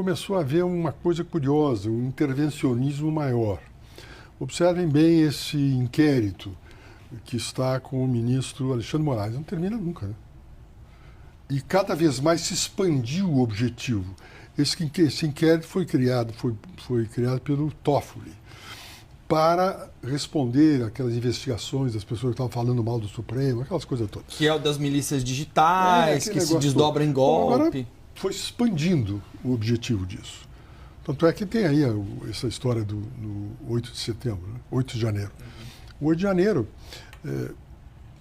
começou a haver uma coisa curiosa, um intervencionismo maior. Observem bem esse inquérito que está com o ministro Alexandre Moraes. Não termina nunca, né? E cada vez mais se expandiu o objetivo. Esse inquérito foi criado pelo Toffoli para responder aquelas investigações das pessoas que estavam falando mal do Supremo, aquelas coisas todas. Que é o das milícias digitais, que se desdobra em golpe. Agora foi se expandindo o objetivo disso. Tanto é que tem aí essa história do 8 de setembro, né? 8 de janeiro. O 8 de janeiro,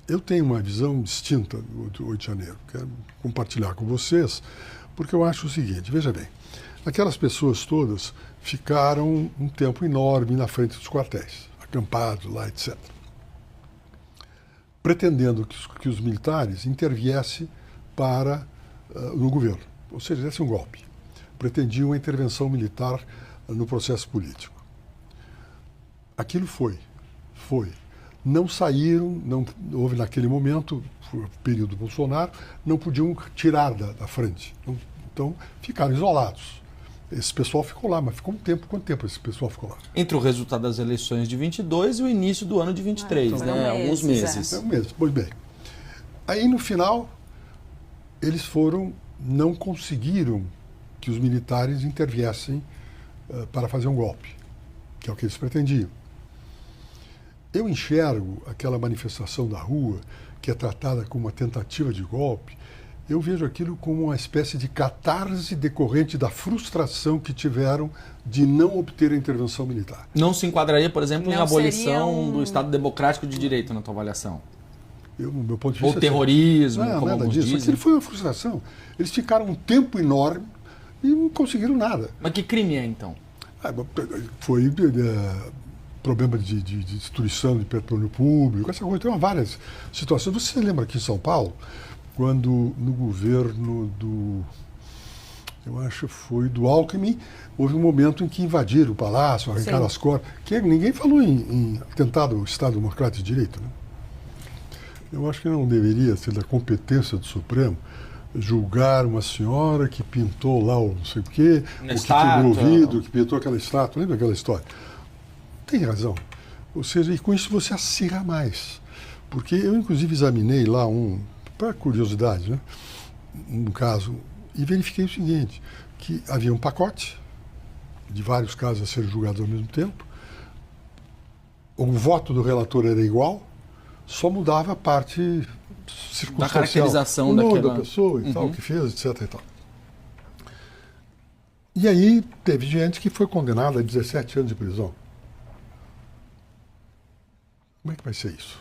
eu tenho uma visão distinta do 8 de janeiro. Quero compartilhar com vocês, porque eu acho o seguinte, veja bem, aquelas pessoas todas ficaram um tempo enorme na frente dos quartéis, acampados lá, etc. Pretendendo que os militares interviessem no governo, ou seja, desse um golpe. Pretendiam a intervenção militar no processo político. Aquilo foi. Não saíram, não houve naquele momento, foi o período Bolsonaro, não podiam tirar da frente. Então, ficaram isolados. Esse pessoal ficou lá, mas ficou um tempo. Quanto tempo esse pessoal ficou lá? Entre o resultado das eleições de 22 e o início do ano de 23, então né? Alguns meses. Um mês, pois bem. Aí, no final, eles não conseguiram que os militares interviessem para fazer um golpe, que é o que eles pretendiam. Eu enxergo aquela manifestação da rua, que é tratada como uma tentativa de golpe, eu vejo aquilo como uma espécie de catarse decorrente da frustração que tiveram de não obter a intervenção militar. Não se enquadraria, por exemplo, em abolição do Estado Democrático de Direito, na tua avaliação? No meu ponto de vista, ou terrorismo, não, como nada alguns disso. dizem? Aquilo foi uma frustração. Eles ficaram um tempo enorme e não conseguiram nada. Mas que crime é, então? Foi problema de destruição de petróleo público, essa coisa. Tem várias situações. Você se lembra aqui em São Paulo, quando no governo eu acho que foi do Alckmin, houve um momento em que invadiram o palácio, arrancaram as cordas. Ninguém falou em atentado ao Estado Democrático de Direito, né? Eu acho que não deveria ser da competência do Supremo julgar uma senhora que pintou lá o não sei o quê, ou que quebrou o vidro, que pintou aquela estátua. Lembra aquela história? Tem razão. Ou seja, e com isso você acirra mais. Porque eu, inclusive, examinei lá para curiosidade, né, um caso, e verifiquei o seguinte, que havia um pacote de vários casos a serem julgados ao mesmo tempo, o voto do relator era igual, só mudava a parte circunstancial. Da caracterização o nome da pessoa e tal, o que fez, etc. E tal. E aí teve gente que foi condenada a 17 anos de prisão. Como é que vai ser isso?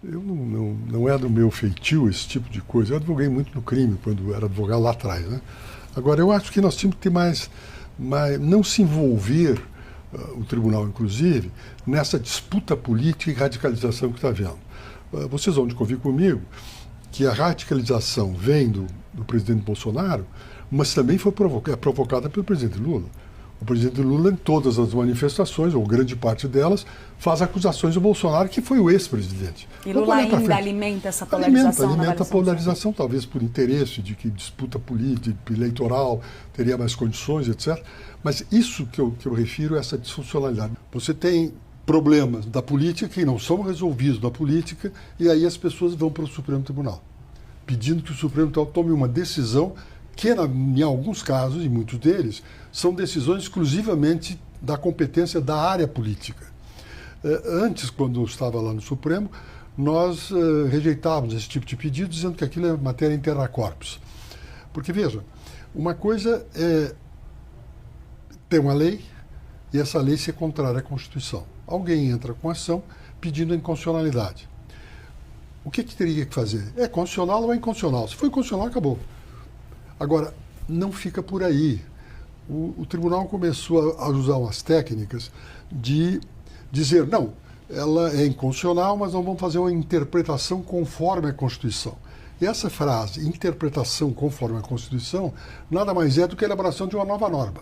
Eu não é do meu feitio esse tipo de coisa. Eu advoguei muito no crime quando era advogado lá atrás, né? Agora, eu acho que nós tínhamos que ter mais não se envolver, o tribunal inclusive, nessa disputa política e radicalização que está havendo. Vocês vão convir comigo que a radicalização vem do presidente Bolsonaro, mas também foi provocada pelo presidente Lula. O presidente Lula, em todas as manifestações, ou grande parte delas, faz acusações do Bolsonaro, que foi o ex-presidente. E Lula ainda alimenta essa polarização? Alimenta a polarização, talvez por interesse de que disputa política, eleitoral, teria mais condições, etc. Mas isso que eu refiro é essa disfuncionalidade. Você tem problemas da política que não são resolvidos na política, e aí as pessoas vão para o Supremo Tribunal, pedindo que o Supremo Tribunal tome uma decisão que, em alguns casos, e muitos deles, são decisões exclusivamente da competência da área política. Antes, quando eu estava lá no Supremo, nós rejeitávamos esse tipo de pedido, dizendo que aquilo é matéria interna corpus. Porque, veja, uma coisa é ter uma lei e essa lei ser contrária à Constituição. Alguém entra com ação pedindo a inconstitucionalidade. O que teria que fazer? É constitucional ou é inconstitucional? Se for inconstitucional, acabou. Agora, não fica por aí. O tribunal começou a usar umas técnicas de dizer, não, ela é inconstitucional, mas nós vamos fazer uma interpretação conforme a Constituição. E essa frase, interpretação conforme a Constituição, nada mais é do que a elaboração de uma nova norma.